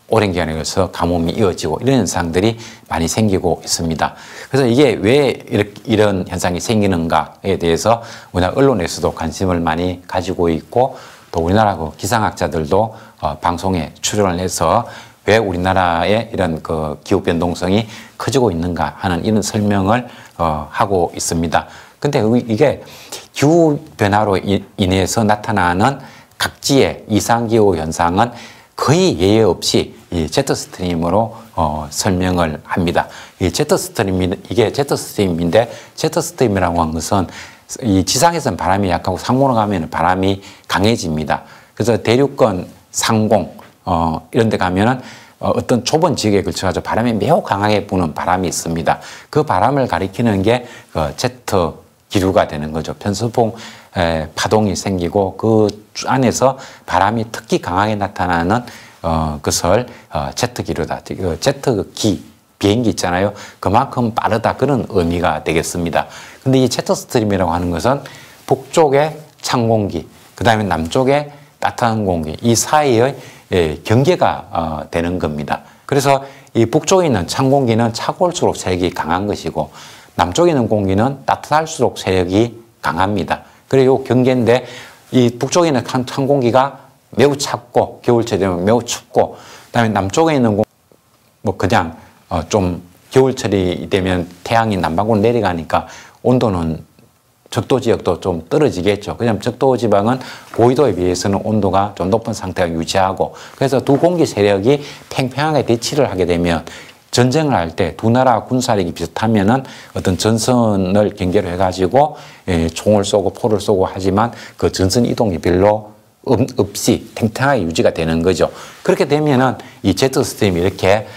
오랜 기간에 걸쳐서 가뭄이 이어지고 이런 현상들이 많이 생기고 있습니다. 그래서 이게 왜 이런 현상이 생기는가에 대해서 우리나라 언론에서도 관심을 많이 가지고 있고, 또 우리나라 기상학자들도 방송에 출연을 해서 왜 우리나라의 이런 그 기후 변동성이 커지고 있는가 하는 이런 설명을 하고 있습니다. 근데 이게 기후 변화로 인해서 나타나는 각지의 이상기후 현상은 거의 예외 없이 이 제트스트림으로 설명을 합니다. 이게 제트스트림인데, 제트스트림이라고 하는 것은 이 지상에서는 바람이 약하고 상공으로 가면 바람이 강해집니다. 그래서 대륙권 상공 이런 데 가면은 어떤 좁은 지역에 걸쳐가지고 바람이 매우 강하게 부는 바람이 있습니다. 그 바람을 가리키는 게 제트 기류가 되는 거죠. 편서풍 파동이 생기고 그 안에서 바람이 특히 강하게 나타나는 것을 제트 기류다. 제트기 비행기 있잖아요. 그만큼 빠르다, 그런 의미가 되겠습니다. 근데 이 제트스트림이라고 하는 것은 북쪽의 찬 공기, 그 다음에 남쪽의 따뜻한 공기, 이 사이의 경계가 되는 겁니다. 그래서 이 북쪽에 있는 찬 공기는 차고 올수록 세력이 강한 것이고, 남쪽에 있는 공기는 따뜻할수록 세력이 강합니다. 그리고 경계인데, 이 북쪽에 있는 찬 공기가 매우 찼고 겨울철 되면 매우 춥고, 그다음에 남쪽에 있는 뭐 그냥 좀 겨울철이 되면 태양이 남반구로 내려가니까 온도는 적도 지역도 좀 떨어지겠죠. 그냥 적도 지방은 고위도에 비해서는 온도가 좀 높은 상태가 유지하고, 그래서 두 공기 세력이 팽팽하게 대치를 하게 되면 전쟁을 할 때 두 나라 군사력이 비슷하면은 어떤 전선을 경계로 해가지고 총을 쏘고 포를 쏘고 하지만 그 전선 이동이 별로 없이 탱탱하게 유지가 되는 거죠. 그렇게 되면은 이 제트스트림이 이렇게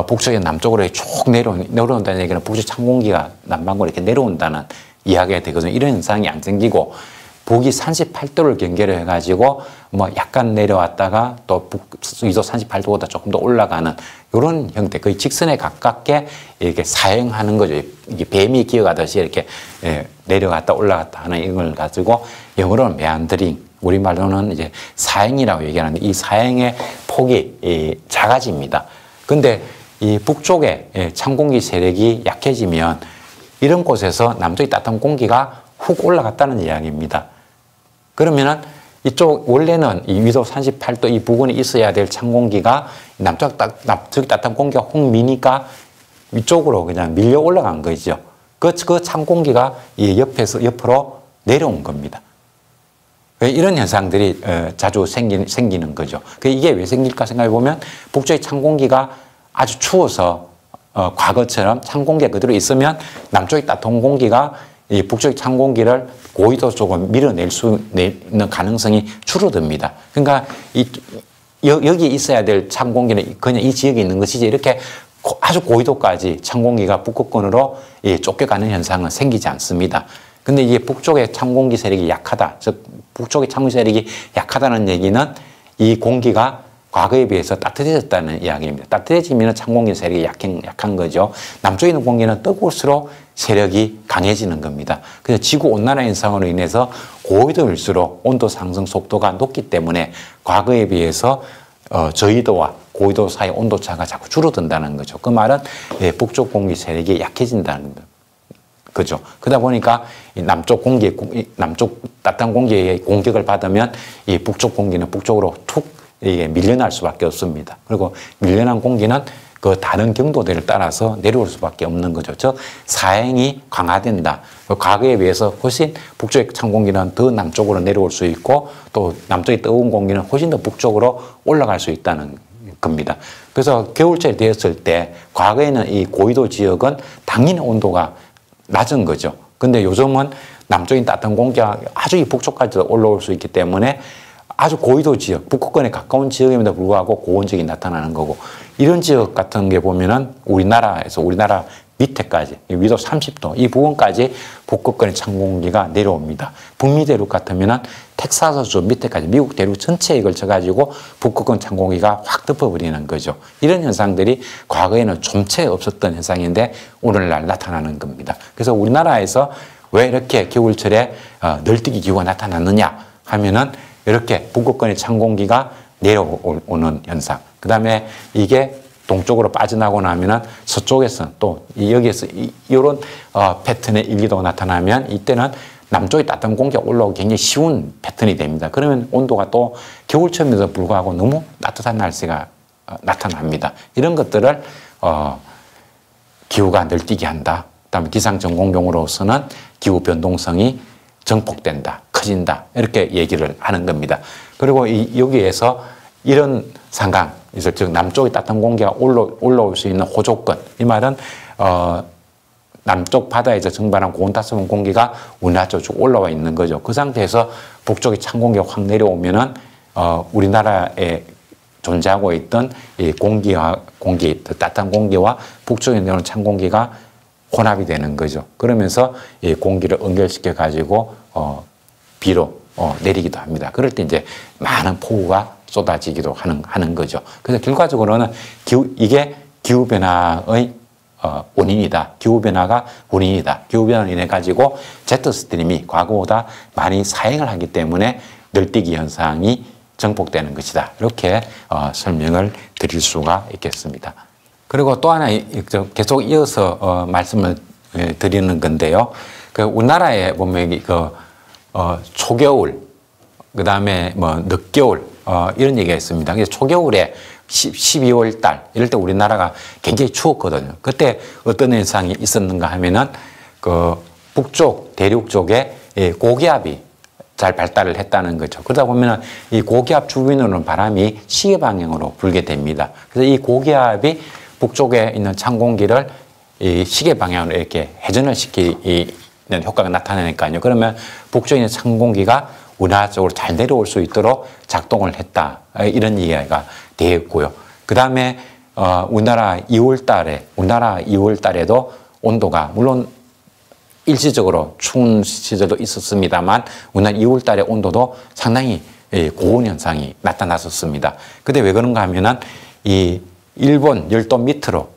북쪽에서 남쪽으로 쭉 내려온다는 얘기는 북쪽 찬 공기가 남반구로 이렇게 내려온다는 이야기가 되거든요. 이런 현상이 안 생기고, 북위 38도를 경계로 해가지고 뭐 약간 내려왔다가 또 북위도 38도보다 조금 더 올라가는 이런 형태, 거의 직선에 가깝게 이렇게 사행하는 거죠. 이게 뱀이 기어가듯이 이렇게 내려갔다 올라갔다 하는 이걸 가지고 영어로는 메안더링, 우리말로는 이제 사행이라고 얘기하는데, 이 사행의 폭이 작아집니다. 근데 이 북쪽에 찬 공기 세력이 약해지면 이런 곳에서 남쪽의 따뜻한 공기가 훅 올라갔다는 이야기입니다. 그러면은 이쪽 원래는 이 위도 38도 이 부근에 있어야 될 찬 공기가 남쪽 따뜻한 공기가 훅 미니까 위쪽으로 그냥 밀려 올라간 거죠. 그 찬 공기가 이 옆으로 내려온 겁니다. 이런 현상들이 자주 생기는 거죠. 이게 왜 생길까 생각해 보면, 북쪽의 찬 공기가 아주 추워서 과거처럼 찬 공기가 그대로 있으면 남쪽의 따뜻한 공기가 이 북쪽의 찬 공기를 고위도 쪽으로 밀어낼 수 있는 가능성이 줄어듭니다. 그러니까 여기 있어야 될 찬 공기는 그냥 이 지역에 있는 것이지, 이렇게 아주 고위도까지 찬 공기가 북극권으로 쫓겨가는 현상은 생기지 않습니다. 근데 이게 북쪽의 찬 공기 세력이 약하다, 즉 북쪽의 찬 공기 세력이 약하다는 얘기는 이 공기가 과거에 비해서 따뜻해졌다는 이야기입니다. 따뜻해지면 찬 공기 세력이 약한 거죠. 남쪽에 있는 공기는 뜨거울수록 세력이 강해지는 겁니다. 그래서 지구 온난화 현상으로 인해서 고위도일수록 온도 상승 속도가 높기 때문에 과거에 비해서 저위도와 고위도 사이 온도차가 자꾸 줄어든다는 거죠. 그 말은 북쪽 공기 세력이 약해진다는 거죠. 그러다 보니까 남쪽 따뜻한 공기의 공격을 받으면 이 북쪽 공기는 북쪽으로 툭 밀려날 수밖에 없습니다. 그리고 밀려난 공기는 그 다른 경도대를 따라서 내려올 수밖에 없는 거죠. 즉 사행이 강화된다. 과거에 비해서 훨씬 북쪽의 찬 공기는 더 남쪽으로 내려올 수 있고, 또 남쪽의 뜨거운 공기는 훨씬 더 북쪽으로 올라갈 수 있다는 겁니다. 그래서 겨울철이 되었을 때 과거에는 이 고위도 지역은 당연히 온도가 낮은 거죠. 근데 요즘은 남쪽인 따뜻한 공기가 아주 이 북쪽까지 올라올 수 있기 때문에 아주 고위도 지역, 북극권에 가까운 지역임에도 불구하고 고온적이 나타나는 거고, 이런 지역 같은 게 보면은 우리나라 밑에까지 위도 30도 이 부분까지 북극권의 찬 공기가 내려옵니다. 북미 대륙 같으면은 텍사스주 밑에까지 미국 대륙 전체에 걸쳐 가지고 북극권 찬 공기가 확 덮어버리는 거죠. 이런 현상들이 과거에는 좀채 없었던 현상인데 오늘날 나타나는 겁니다. 그래서 우리나라에서 왜 이렇게 겨울철에 널뛰기 기후가 나타났느냐 하면은 이렇게 북극권의 찬 공기가 내려오는 현상. 그 다음에 이게 동쪽으로 빠져나고 나면은 서쪽에서 또 여기에서 이런 패턴의 일기도가 나타나면 이때는 남쪽에 따뜻한 공기가 올라오기 굉장히 쉬운 패턴이 됩니다. 그러면 온도가 또 겨울철임에도 불구하고 너무 따뜻한 날씨가 나타납니다. 이런 것들을 기후가 널뛰게 한다. 그다음에 기상 전공용으로서는 기후 변동성이 증폭된다, 커진다 이렇게 얘기를 하는 겁니다. 그리고 여기에서 이런 상황, 즉 남쪽에 따뜻한 공기가 올라올 수 있는 호조권, 이 말은 남쪽 바다에서 증발한 고온 따스한 공기가 우리나라 쪽 올라와 있는 거죠. 그 상태에서 북쪽에 찬 공기가 확 내려오면은 우리나라에 존재하고 있던 이 따뜻한 공기와 북쪽에 내려오는 찬 공기가 혼합이 되는 거죠. 그러면서 이 공기를 연결시켜 가지고 비로 내리기도 합니다. 그럴 때 이제 많은 폭우가 쏟아지기도 하는 거죠. 그래서 결과적으로는 이게 기후변화의 원인이다. 기후변화가 원인이다. 기후변화를 인해 가지고 제트스트림이 과거보다 많이 사행을 하기 때문에 널뛰기 현상이 증폭되는 것이다. 이렇게 설명을 드릴 수가 있겠습니다. 그리고 또 하나 계속 이어서 말씀을 드리는 건데요. 우리나라에 보면 초겨울, 그 다음에 늦겨울, 이런 얘기가 있습니다. 그래서 초겨울에 12월 달, 이럴 때 우리나라가 굉장히 추웠거든요. 그때 어떤 현상이 있었는가 하면은 북쪽, 대륙 쪽에 고기압이 잘 발달을 했다는 거죠. 그러다 보면은 이 고기압 주변으로는 바람이 시계 방향으로 불게 됩니다. 그래서 이 고기압이 북쪽에 있는 찬 공기를 이 시계 방향으로 이렇게 회전을 시키는 효과가 나타나니까요. 그러면 북쪽에 있는 찬 공기가 우리나라 쪽으로 잘 내려올 수 있도록 작동을 했다. 이런 이야기가 되었고요. 그 다음에 우리나라 2월 달에도 온도가 물론 일시적으로 추운 시절도 있었습니다만 우리나라 2월 달에 온도도 상당히 고온 현상이 나타났었습니다. 근데 왜 그런가 하면은 이 일본 열도 밑으로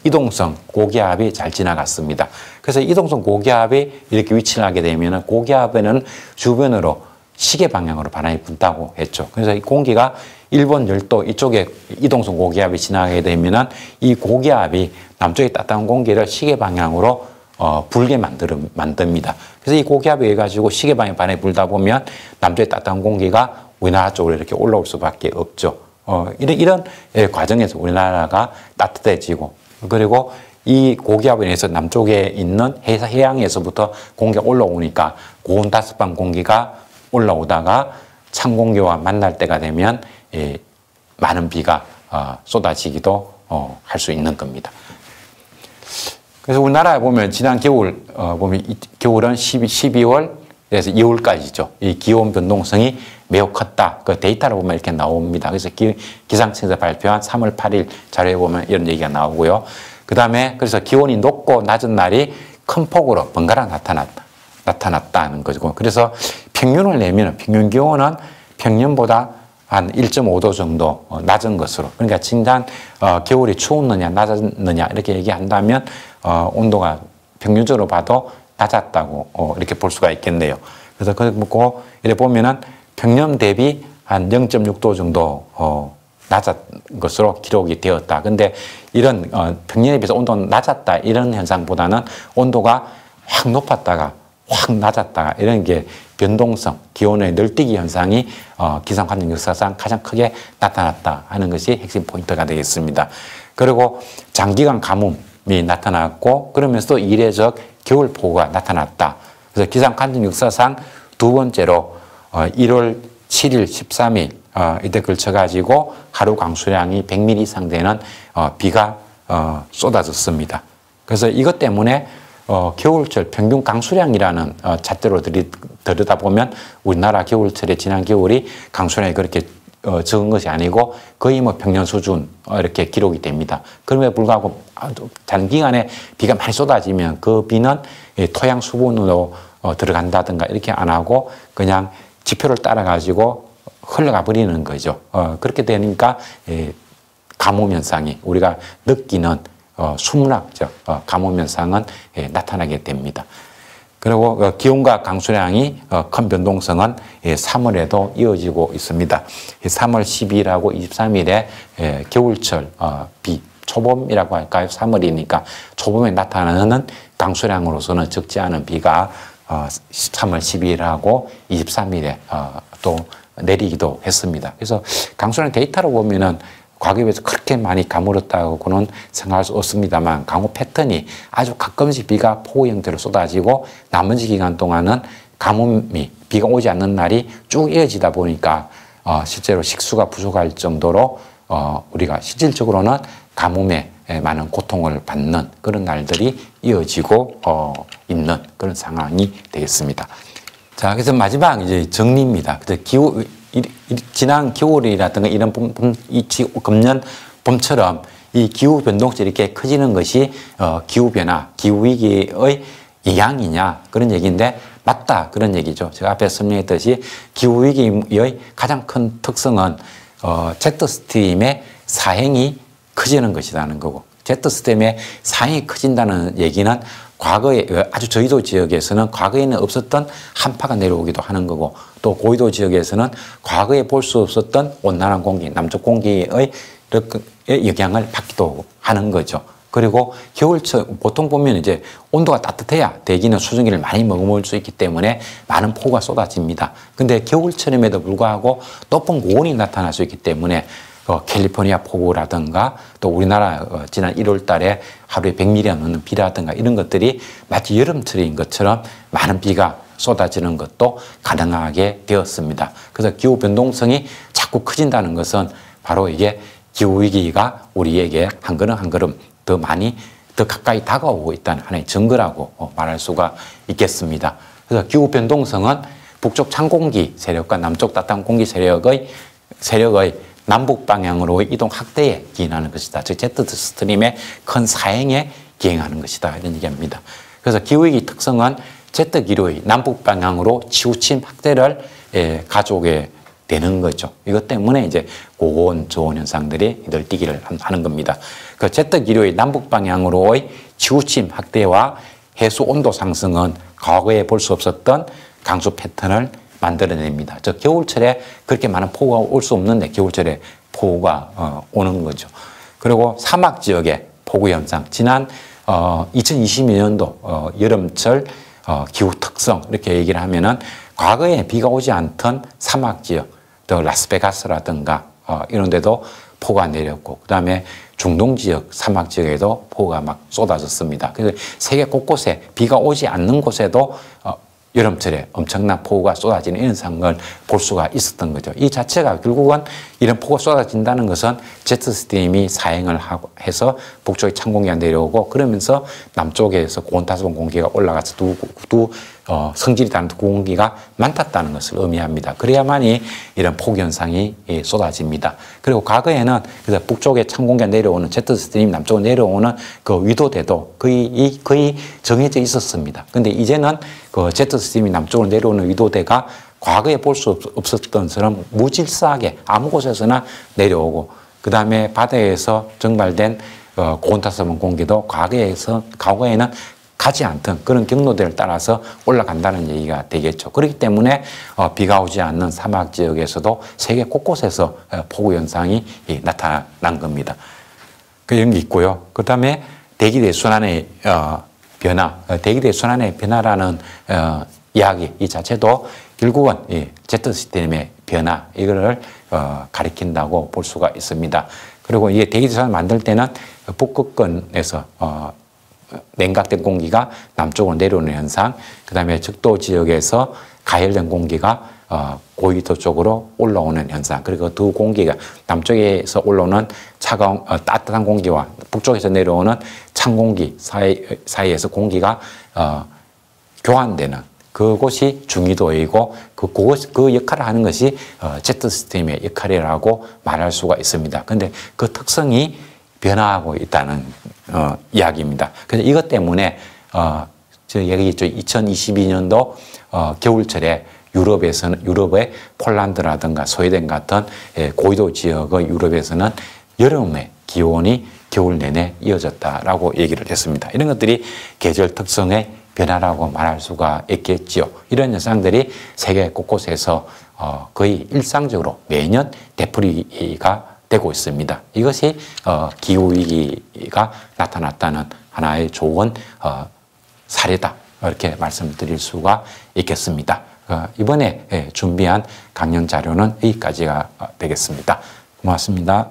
이동성 고기압이 잘 지나갔습니다. 그래서 이동성 고기압이 이렇게 위치를 하게 되면 고기압에는 주변으로 시계 방향으로 바람이 분다고 했죠. 그래서 이 공기가 일본 열도 이쪽에 이동성 고기압이 지나가게 되면 이 고기압이 남쪽에 따뜻한 공기를 시계 방향으로 불게 만듭니다. 그래서 이 고기압에 의해 가지고 시계 방향 바람이 불다 보면 남쪽에 따뜻한 공기가 우리나라 쪽으로 이렇게 올라올 수밖에 없죠. 이런 과정에서 우리나라가 따뜻해지고 그리고 이 고기압에 의해서 남쪽에 있는 해양에서부터 공기가 올라오니까 고온 다습한 공기가 올라오다가 찬 공기와 만날 때가 되면 많은 비가 쏟아지기도 할 수 있는 겁니다. 그래서 우리나라에 보면 지난 겨울 보면 겨울은 12월에서 2월까지죠. 이 기온 변동성이 매우 컸다. 그 데이터를 보면 이렇게 나옵니다. 그래서 기상청에서 발표한 3월 8일 자료에 보면 이런 얘기가 나오고요. 그 다음에 그래서 기온이 높고 낮은 날이 큰 폭으로 번갈아 나타났다는 거죠. 그래서 평균을 내면 평균 기온은 평년보다 한 1.5도 정도 낮은 것으로. 그러니까 진단 겨울이 추웠느냐 낮았느냐 이렇게 얘기한다면 온도가 평균적으로 봐도 낮았다고 이렇게 볼 수가 있겠네요. 그래서 그리고 이렇게 보면은 평년 대비 한 0.6도 정도 낮은 것으로 기록이 되었다. 근데 이런 평년에 비해서 온도는 낮았다 이런 현상보다는 온도가 확 높았다가 확 낮았다가 이런 게 변동성, 기온의 널뛰기 현상이 기상환경 역사상 가장 크게 나타났다 하는 것이 핵심 포인트가 되겠습니다. 그리고 장기간 가뭄이 나타났고 그러면서 이례적 겨울폭우가 나타났다. 그래서 기상환경 역사상 두 번째로 1월 7일, 13일 이때 걸쳐가지고 하루 강수량이 100mm 이상 되는 비가 쏟아졌습니다. 그래서 이것 때문에 겨울철 평균 강수량이라는 잣대로 들여다보면 우리나라 겨울철에 지난 겨울이 강수량이 그렇게 적은 것이 아니고 거의 뭐 평년 수준 이렇게 기록이 됩니다. 그럼에도 불구하고 단기간에 비가 많이 쏟아지면 그 비는 토양 수분으로 들어간다든가 이렇게 안 하고 그냥 지표를 따라 가지고 흘러가 버리는 거죠. 그렇게 되니까 가뭄 현상이 우리가 느끼는 수문학적 가뭄 현상은 나타나게 됩니다. 그리고 기온과 강수량이 큰 변동성은 3월에도 이어지고 있습니다. 3월 12일하고 23일에 겨울철 비, 초봄이라고 할까요? 3월이니까 초봄에 나타나는 강수량으로서는 적지 않은 비가 3월 12일하고 23일에 또 내리기도 했습니다. 그래서 강수량 데이터로 보면은 과거에 비해서 그렇게 많이 가물었다고는 생각할 수 없습니다만 강우 패턴이 아주 가끔씩 비가 폭우 형태로 쏟아지고 나머지 기간 동안은 가뭄이 비가 오지 않는 날이 쭉 이어지다 보니까 실제로 식수가 부족할 정도로 우리가 실질적으로는 가뭄에 많은 고통을 받는 그런 날들이 이어지고 있는 그런 상황이 되겠습니다. 자, 그래서 마지막 이제 정리입니다. 그래서 지난 겨울이라든가 이런 금년 봄처럼 이 기후 변동성이 이렇게 커지는 것이 기후 변화, 기후 위기의 영향이냐 그런 얘기인데 맞다 그런 얘기죠. 제가 앞에 설명했듯이 기후 위기의 가장 큰 특성은 제트 스트림의 사행이 커지는 것이라는 거고, 제트 스트림의 사행이 커진다는 얘기는 과거에 아주 저희도 지역에서는 과거에는 없었던 한파가 내려오기도 하는 거고, 또 고위도 지역에서는 과거에 볼 수 없었던 온난한 공기, 남쪽 공기의 영향을 받기도 하는 거죠. 그리고 겨울철 보통 보면 이제 온도가 따뜻해야 대기는 수증기를 많이 머금을 수 있기 때문에 많은 폭우가 쏟아집니다. 근데 겨울철임에도 불구하고 높은 고온이 나타날 수 있기 때문에 캘리포니아 폭우라든가 또 우리나라 지난 1월 달에 하루에 100mm 넘는 비라든가 이런 것들이 마치 여름철인 것처럼 많은 비가 쏟아지는 것도 가능하게 되었습니다. 그래서 기후 변동성이 자꾸 커진다는 것은 바로 이게 기후 위기가 우리에게 한 걸음 한 걸음 더 많이 더 가까이 다가오고 있다는 하나의 증거라고 말할 수가 있겠습니다. 그래서 기후 변동성은 북쪽 찬 공기 세력과 남쪽 따뜻한 공기 세력의 남북 방향으로의 이동 확대에 기인하는 것이다. 즉 제트 스트림의 큰 사행에 기행하는 것이다. 이런 얘기합니다. 그래서 기후위기 특성은 제트 기류의 남북 방향으로 치우침 확대를 가져오게 되는 거죠. 이것 때문에 이제 고온, 저온 현상들이 널뛰기를 하는 겁니다. 그 제트 기류의 남북 방향으로의 치우침 확대와 해수 온도 상승은 과거에 볼 수 없었던 강수 패턴을 만들어냅니다. 저 겨울철에 그렇게 많은 폭우가 올 수 없는데 겨울철에 폭우가 오는 거죠. 그리고 사막 지역의 폭우 현상, 지난 2022년도 여름철 기후 특성 이렇게 얘기를 하면은 과거에 비가 오지 않던 사막 지역, 또 라스베가스라든가 이런 데도 폭우가 내렸고, 그 다음에 중동 지역, 사막 지역에도 폭우가 막 쏟아졌습니다. 그래서 세계 곳곳에 비가 오지 않는 곳에도 여름철에 엄청난 폭우가 쏟아지는 이런 상황을 볼 수가 있었던 거죠. 이 자체가 결국은 이런 폭우가 쏟아진다는 것은 제트 스트림이 사행을 해서 북쪽에 찬 공기가 내려오고, 그러면서 남쪽에서 고온타습원 공기가 올라가서 성질이 다른 공기가 많았다는 것을 의미합니다. 그래야만이 이런 폭우 현상이 쏟아집니다. 그리고 과거에는 그래서 북쪽에 찬 공기가 내려오는 제트 스트림 남쪽으로 내려오는 그 위도대도 거의 정해져 있었습니다. 근데 이제는 그 제트 스트림이 남쪽으로 내려오는 위도대가 과거에 볼 수 없었던 것처럼 무질서하게 아무 곳에서나 내려오고, 그 다음에 바다에서 증발된 고온타습원 공기도 과거에는 가지 않던 그런 경로대를 따라서 올라간다는 얘기가 되겠죠. 그렇기 때문에 비가 오지 않는 사막 지역에서도 세계 곳곳에서 폭우 현상이 나타난 겁니다. 그런 게 있고요. 그 다음에 대기대순환의 변화, 대기대순환의 변화라는 이야기 이 자체도 결국은 제트 시스템의 변화 이거를 가리킨다고 볼 수가 있습니다. 그리고 이게 대기대순환을 만들 때는 북극권에서 냉각된 공기가 남쪽으로 내려오는 현상, 그 다음에 적도 지역에서 가열된 공기가 고위도 쪽으로 올라오는 현상, 그리고 두 공기가 남쪽에서 올라오는 차가운 따뜻한 공기와 북쪽에서 내려오는 찬 공기 사이에서 공기가 교환되는 그곳이 중위도이고 그 역할을 하는 것이 제트 스트림의 역할이라고 말할 수가 있습니다. 근데 그 특성이 변화하고 있다는 이야기입니다. 그래서 이것 때문에 저 얘기했죠. 2022년도 겨울철에 유럽의 폴란드라든가 스웨덴 같은 고위도 지역의 유럽에서는 여름의 기온이 겨울 내내 이어졌다라고 얘기를 했습니다. 이런 것들이 계절 특성의 변화라고 말할 수가 있겠지요. 이런 현상들이 세계 곳곳에서 거의 일상적으로 매년 되풀이가 되고 있습니다. 이것이 기후위기가 나타났다는 하나의 좋은 사례다. 이렇게 말씀드릴 수가 있겠습니다. 이번에 준비한 강연 자료는 여기까지가 되겠습니다. 고맙습니다.